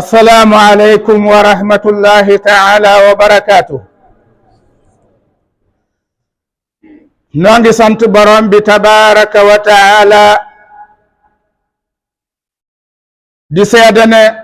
السلام عليكم ورحمة الله تعالى وبركاته. نونغي سانت بروم بي تبارك وتعالى دي سيدنا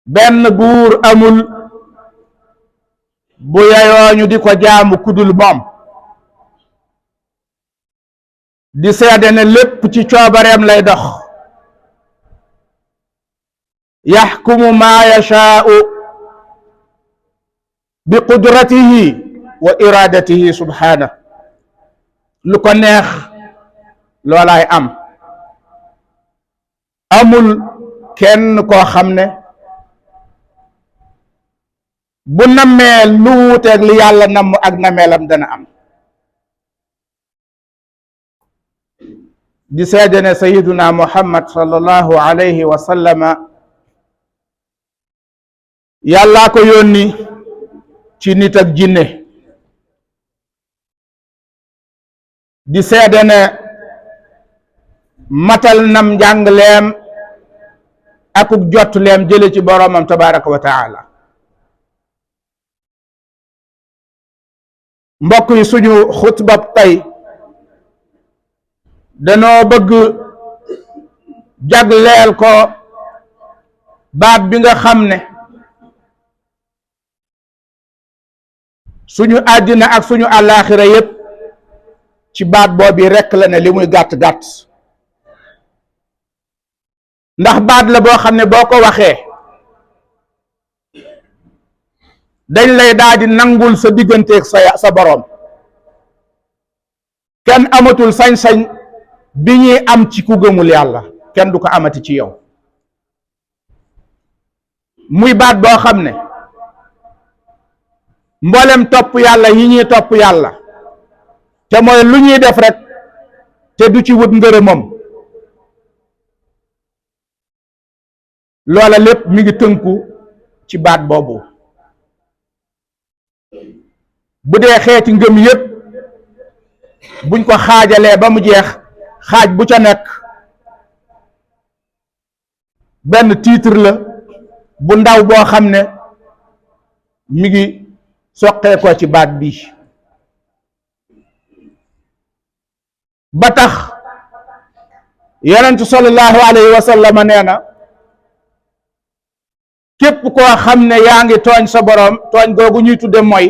بن بور امول بو يايو ñu diko jaamu kudul mom di seedene lépp ci coobareem lay dox yaxkumu maa yashaau bi qudratihi wa iradatihi subhana lu ko neex loolaay am amul kenn koo xam ne bu nammeel lu wuuteeg li yàlla namm ak nameelam dana am di seedene sayiduna muhammad sallallahu alayhi wa sallama yàllaa ko yónni ci nit ak jinne di seedene matal nam njàngleem akuk jotleem jële ci boroomam tabaraka wa taala mbokk yi suñu xutbab tey danoo bëgg jagleel ko baat bi nga xam ne suñu àddina ak suñu àllaaxira yépp ci baat boobi rekk la ne li muy gàtt-gàtt ndax baat la boo xam ne boo ko waxee dañ lay daal di nangul sa digganteeg sa boroom kenn amatul sañ-sañ bi ñuy am ci ku gëmul yàlla kenn du ko amati ci yow muy baat boo xam ne mboolem topp yàlla yi ñuy topp yàlla te mooy lu ñuy def rek te du ci wut ngërëmam loola lépp mi ngi tënku ci baat boobu bu dee xeeti ngëm yépp buñ ko xaajalee ba mu jeex xaaj bu ca nekk benn titre la bu ndaw boo xam ne mi ngi soqee ko ci baat bi ba tax yonent sallallahu alayhi wa sallam nee na képp koo xam ne yaa ngi tooñ sa boroom tooñ googu ñuy tudde mooy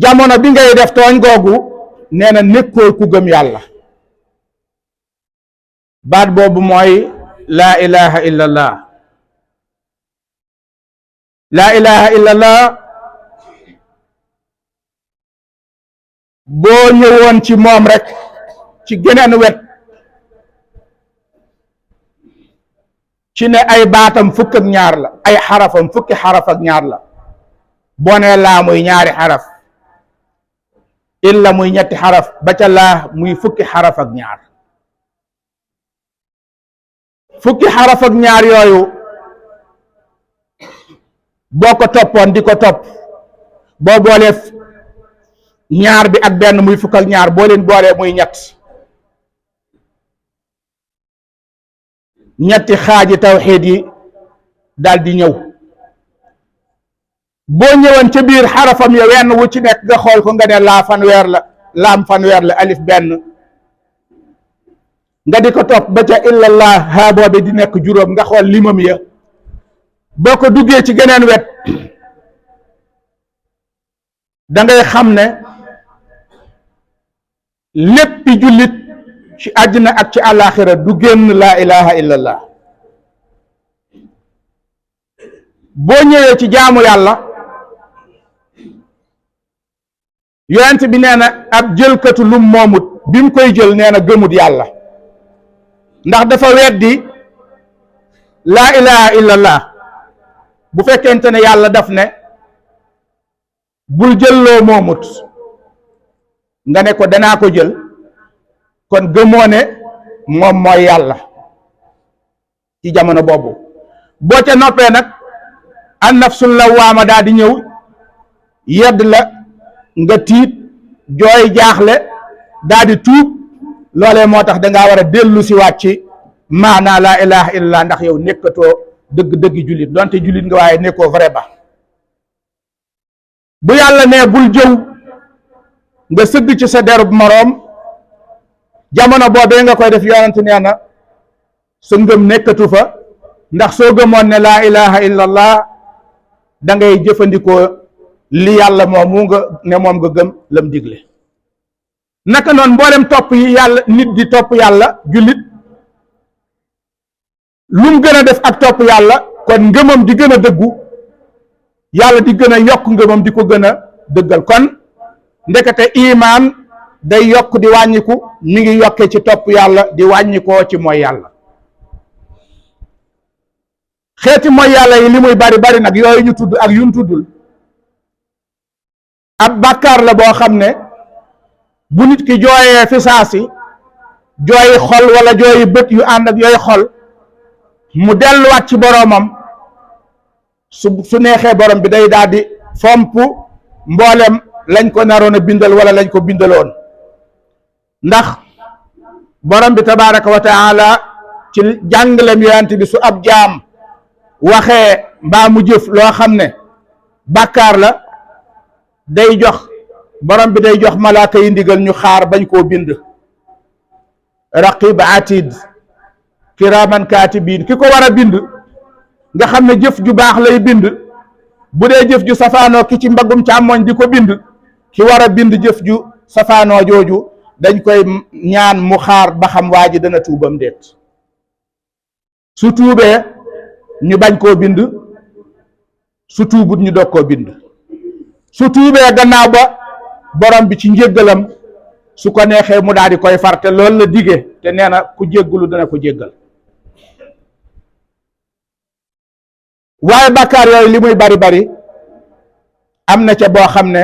jamono bi ngay def tooñ googu nee na nekkoo ku gëm yàlla baat boobu mooy laa ilaha illallah laa ilaha illallah boo ñëwoon ci moom rek ci geneen wet ci ne ay baatam fukk ak ñaar la ay xarafam fukki xaraf ak ñaar la boo nee laa muy ñaari xaraf illa muy ñetti xaraf ba ca laa muy fukki xaraf ak ñaar fukki xaraf ak ñaar yooyu boo ko toppoon di ko topp boo boolee ñaar bi ak benn muy fukk ak ñaar boo leen boolee muy ñetti xaaji tawxiid yi daal di ñëw boo ñëwoon ca biir xarafam ya wenn wu ci nekk nga xool ko nga ne laa fanweer la laam fanweer la alif benn nga di ko topp ba ca illallah haa boobe di nekk juróom nga xool limam ya boo ko duggee ci geneen wet da ngay xam ne léppi jullit ci àddina ak ci àllaaxira du génn laa ilaha illallah boo ñëwee ci jaamu yàlla yonent bi nee na ab jëlkatu lum moomut bi mu koy jël nee na gëmut yàlla ndax dafa weddi laa ilaha illallah bu fekkente ne yàlla daf ne bul jël loo moomut nga ne ko danaa ko jël kon gëmoo ne moom mooy yàlla ci jamono boobu boo ca noppee nag an nafsul lawaama daal di ñëw yedd la nga tiit jooy jaaxle daal di tuub loolee moo tax dangaa war a dellu si waat ci maanaa laa ilaha illallah ndax yow nekkatoo dëgg-dëggi jullit donte jullit nga waaye nekkoo vrai ba. bu yàlla ne bul jëw nga sëgg ci sa derub moroom jamono boobee nga koy def yonent nee na sa ngëm nekkatu fa, ndax soo gëmoon ne laa ilaha illallah da ngay jëfandikoo li yàlla moom nga gëm lam digle. naka noonu mboolem topp yi yàlla nit di topp yàlla jullit lu mu gën a def ak topp yàlla kon ngëmam di gën a dëggu, yàlla di gën a yokk ngëmam di ko gën a dëggal. kon ndekete imaan day yokk di wàññiku, mi ngi yokkee ci topp yàlla di wàññikoo ci mooy yàlla. xeeti mooy yàlla yi li muy bari bari nag yooyu ñu tudd ak yun tuddul ab bàkkaar la boo xam ne bu nit ki jooyee fi saasi jooyi xol wala jooyi bët yu ànd ak yooyu xol mu delluwaat ci boroomam su neexee borom bi day daal di fomp mboolem lañ ko naroon a bindal wala lañ ko bindaloon. ndax borom bi tabaraka wa taala ci jàngalem yonent bi su ab jaam waxee mbaa mu jëf loo xam ne bàkkaar la day jox borom bi day jox malaaka yi ndigal ñu xaar bañ koo bind. raqib atid kiraman katibin ki ko war a bind nga xam ne jëf ju baax lay bind, bu dee jëf ju safaanoo ki ci mbaggum càmmoñ di ko bind, ki war a bind jëf ju safaanoo jooju dañ koy ñaan mu xaar ba xam waa ji dana tuubam déet. su tuubee ñu bañ koo bind, su tuubut ñu doog koo bind. su tuubee gannaaw ba borom bi ci njéggalam su ko neexee mu daal di koy far, te loolu la dige, te nee na ku jéggalu dana ko jéggal. waaye bàkkaar yooyu li muy bari bari am na ca boo xam ne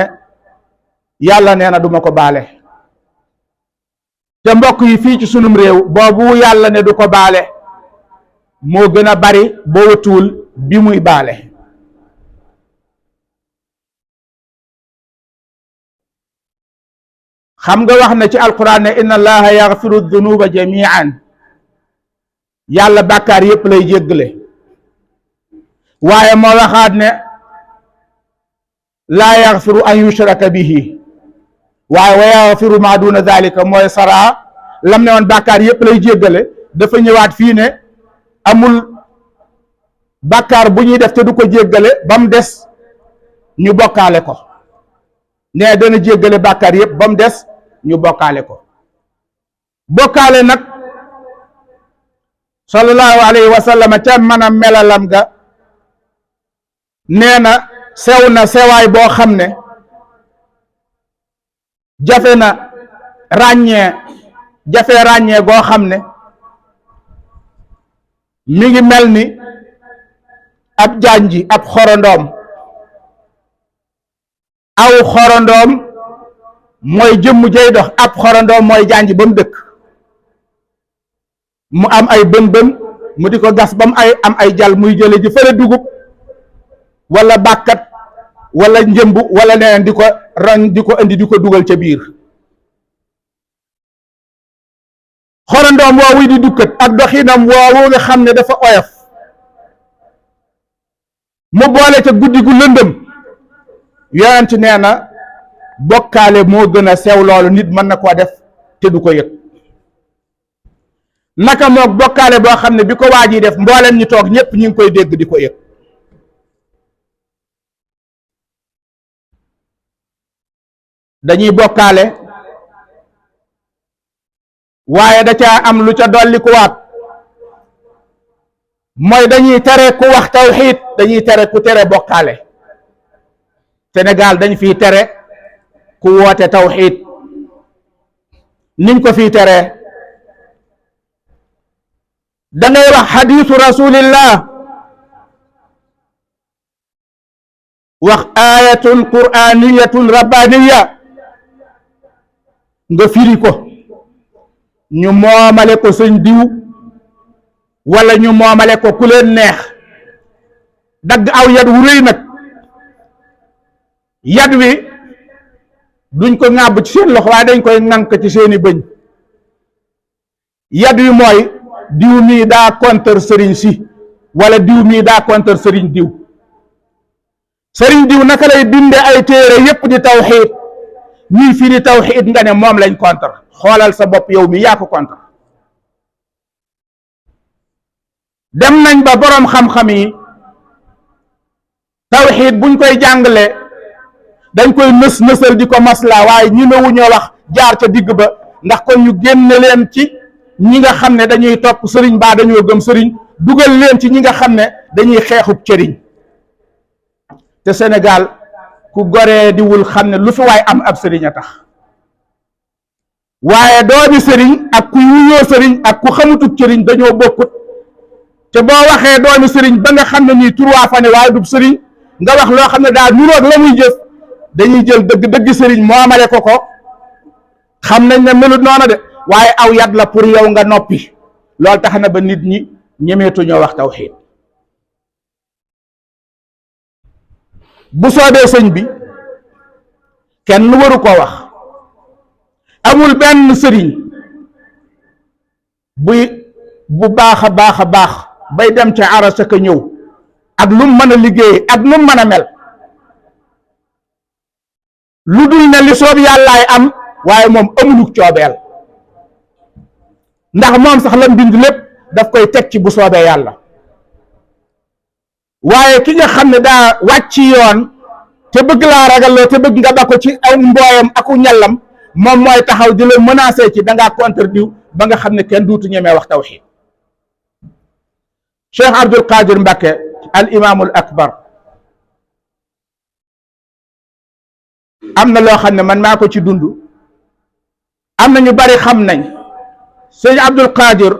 yàlla nee na duma ko baale. te mbokk yi fii ci sunum réew boobu yàlla ne du ko baale moo gën a bari boo wëtuwul bi muy baale. xam nga wax na ci alquran ne inna allaha yaxfiru dunuba jamian, yàlla bàkkaar yépp lay jéggale. waaye moo waxaat ne laa yaxfiru an yushraka bihi, waaye wa yaxfiru ma duna dalika mooy saraa lam ne woon bàkkaar yépp lay jéggale dafa ñëwaat fii ne amul bàkkaar bu ñuy def te du ko jéggale ba mu des ñu bokkaale ko. ne dana jéggale bàkkaar yépp ba mu des ñu bokkaale ko. bokkaale nag sallallahu alayhi wa sallam ca mën a melalam ga nee na sew na sewaay boo xam ne jafe ràññee goo xam ne mi ngi mel ni ab janji ab xorondoom. aw xorondoom mooy jëmm jay dox, ab xorondoom mooy janji ba mu dëkk, mu am ay bën bën mu di ko gas ba mu am ay jal muy jële ji fële dugub wala bàkkat wala njëmb wala leneen di ko roñ di ko indi di ko dugal ca biir. xorondoom woowu di dukkat ak doxinam woowu nga xam ne dafa oyof mu boole ca guddi gu lëndëm, yonent nee na bokkaale moo gën a sew loolu nit mën na koo def te du ko yëg. naka moog bokkaale boo xam ne bi ko waaj yi def mbooleem ñi toog ñépp ñi ngi koy dégg di ko yëg. dañuy bokkaale waaye da caa am lu ca dolli ku waat, mooy dañuy tere ku wax tawxiid, dañuy tere ku tere bokkaale. Sénégal dañ fiy tere ku woote tawxiid niñ ko fiy tere da ngay wax xadiisu rasulillah, wax ayatun qur'aniyatun rabbaniya nga firi ko ñu moomale ko sëñ diw wala ñu moomale ko ku leen neex, dagg aw yat wu rëy nag. yat wi duñ ko ŋàbb ci seen loxo waaye dañ koy ŋànk ci seeni bëñ. yat wi mooy diw mii daa contre sëriñ si wala diw mii daa contre sëriñ diw naka lay binde ay téere yépp di tawxiid ñuy firi tawxiid nga ne moom lañ contre. xoolal sa bopp yow mi yaa ko contre. dem nañ ba boroom xam-xam yi tawxiid buñ koy jàngale dañ koy nësal di ko masla waaye ñi mewu ñoo wax jaar ca digg ba ndax kon ñu génne leen ci ñi nga xam ne dañuy topp sëriñ baa dañoo gëm sëriñ dugal leen ci ñi nga xam ne dañuy xeexub cëriñ. te Sénégal ku goree diwul xam ne lu fi waay am ab sëriñ a tax waaye doomi sëriñ ak ku wuyoo sëriñ ak ku xamutub cëriñ dañoo bokkut. te boo waxee doomi sëriñ ba nga xam ne nii turwaa fa ne waaye dub sëriñ nga wax loo xam ne daal nuroog la muy jëf dañuy jël dëgg sëriñ moomale ko xam nañ ne melut noona de waaye aw yat la pour yow nga noppi. loolu tax na ba nit ñi ñemeetu ñoo wax tawxiid. bu soobee sëñ bi kenn waru ko wax. amul benn sëriñ bu baax a baax bay dem ca arasa ka ñëw ak lu mën a liggéey ak lu mën a mel lu dul ne li soob yàllaay am waaye moom amuluk coobeel ndax moom sax lam bind lépp daf koy teg ci bu soobee yàlla. waaye ki nga xam ne daa wàcc yoon te bëgg laa ragalloo te bëgg nga ba ko ci aw mbooyam aku ñallam moom mooy taxaw di la menacer ci dangaa contre diw ba nga xam ne kenn duutu ñemee wax tawxiid. Cheikh Abdul Qadir Mbakke al imaamul akbar am na loo xam ne man maa ko ci dund. am na ñu bari xam nañ sëñ Abdul Qadir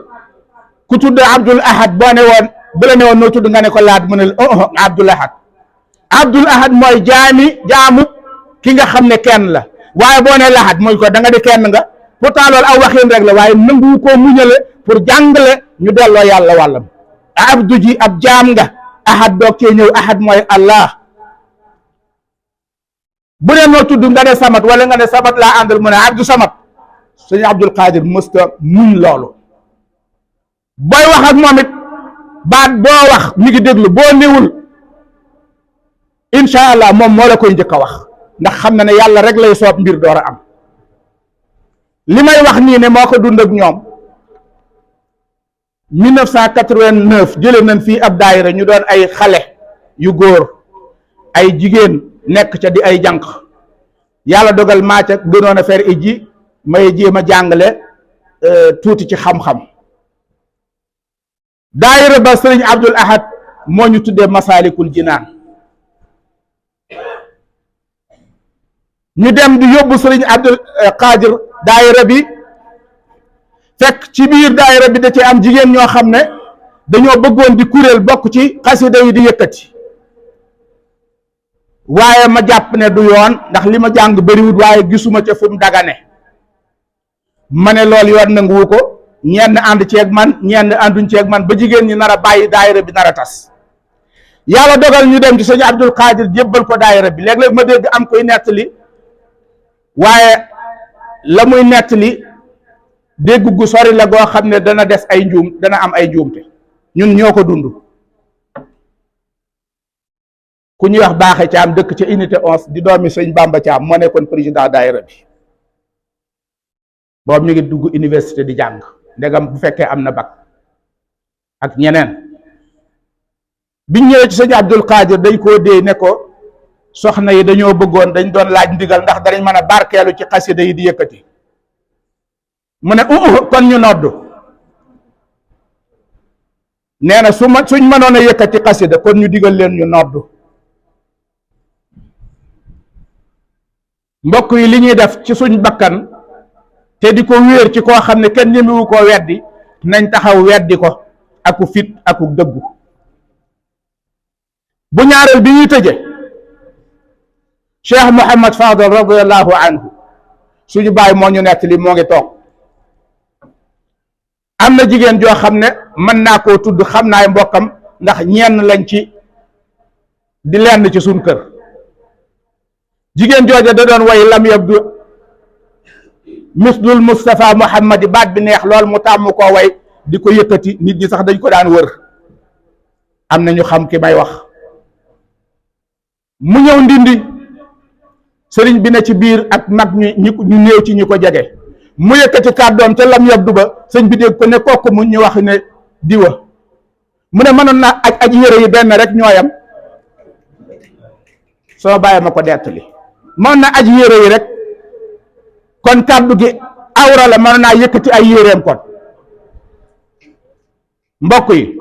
ku tudd Abdul Ahad boo ne woon bu la ne woon noo tudd nga ne ko laat mu ne Abdul Ahad. Abdul Ahad mooy jaamu ki nga xam ne kenn la waaye boo ne lahat mooy ko da nga di kenn nga pourtant loolu aw waxin rek la waaye nangu koo muñale pour jàngale ñu delloo yàlla wàllam. abdu ji ab jaam nga ahad doog cee ñëw ahad mooy Allah. bu dee noo tudd nga ne samat wala nga ne samat laa àndal mu ne abdu samat. sëñ Abdul Qadir mësta muñ loolu booy wax ak moom it baat boo wax mi ngi déglu boo néewul incha allah moom moo la koy njëkk a wax ndax xam na ne yàlla rek lay soob mbir door a am. li may wax nii ne moo ko dund ak ñoom 1989 jëlee nañ fii ab daayira ñu doon ay xale yu góor ay jigéen nekk ca di ay jànq yàlla dogal maa ca gënoon a fer iji may jéem a jàngale tuuti ci xam-xam. daayira ba sëriñ Abdul Ahad moo ñu tuddee Masaalikul Jinaan ñu dem di yóbbu sëriñ Abdul Qadir daayira bi fekk ci biir daayira bi da ci am jigéen ñoo xam ne dañoo bëggoon di kuréel bokk ci xasida yi di yëkkati waaye ma jàpp ne du yoon ndax li ma jàng bariwut waaye gisuma ca fu mu dagane ma ne loolu yoon nanguwu ko ñenn ànd ceeg man ñenn ànduñ ceeg man ba jigéen ñi nar a bàyyi daayira bi nar a tas yàlla dogal ñu dem ci sëñ Abdul Qadir jébbal ko daayira bi léeg-léeg ma dégg am koy nettali waaye la muy nettali dégg gu sori la goo xam ne dana des ay njuum dana am ay njuumte ñun ñoo ko dund. ku ñuy wax Baaxe Caam dëkk ca unité 11 di doomi sëñ Bamba Caam moo nekkoon président daayira bi boobu ñu ngi dugg université di jàng ndegam bu fekkee am na bac ak ñeneen biñ ñëwee ci sëñ Abdul Qadir dañ koo déey ne ko soxna yi dañoo bëggoon dañ doon laaj ndigal ndax danañ mën a barkeelu ci xasida yi di yëkkati mu ne kon ñu noddu nee na suñ mënoon a yëkkati xasida kon ñu digal leen ñu noddu. mbokk yi li ñuy def ci suñ bakkan te di ko wéer ci koo xam ne kenn ñemewu koo weddi nañ taxaw weddi ko aku fit aku dëggu. bu ñaareel bi ñuy tëje Cheikh Mouhamad Fadal radiallahu anhu suñu baay moo ñu nettali moo ngi toog am na jigéen joo xam ne mën naa koo tudd xam naay mbokkam ndax ñenn lañ ci di lenn ci suñ kër. jigéen jooja da doon way lam yabdu mislul Mustafa Muhammadi baat bi neex lool mu tàmm koo way di ko yëkkati nit ñi sax dañ ko daan wër am na ñu xam ki may wax mu ñëw Ndindi sëriñ bi ne ci biir ak mag ñu néew ci ñi ko jege mu yëkkati kàddoom ca lam yabdu ba sëñ bi dégg ko ne kooku mu ñu wax ne diwa mu ne mënoon naa aj yére yi benn rek ñooyam soo bàyyi ma ko dettali mënoon na aj yére yi rek kon kàddu gi awra la mënoon naa yëkkati ay yéreem kon mbokk yi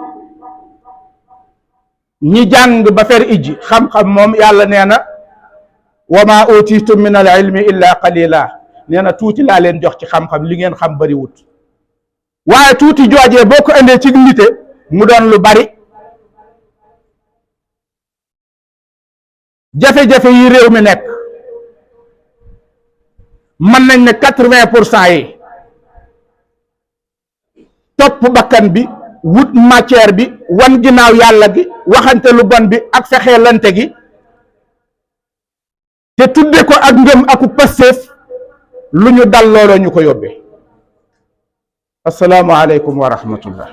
ñi jàng ba fer ijji xam-xam moom yàlla nee na wa ma utitum min al ilmi illa qalila nee na tuuti laa leen jox ci xam-xam li ngeen xam bari wut waaye tuuti joojee boo ko indee ci nite mu doon lu bari jafe-jafe yi réew mi nekk mën nañ ne 80% yi topp bakkan bi wut matière bi wan ginnaaw yàlla gi waxante lu bon bi ak fexeelante gi te tudde ko ak ngëm aku pastéef lu ñu dal looloo ñu ko yóbbee assalaamu aleykum wa rahmatullah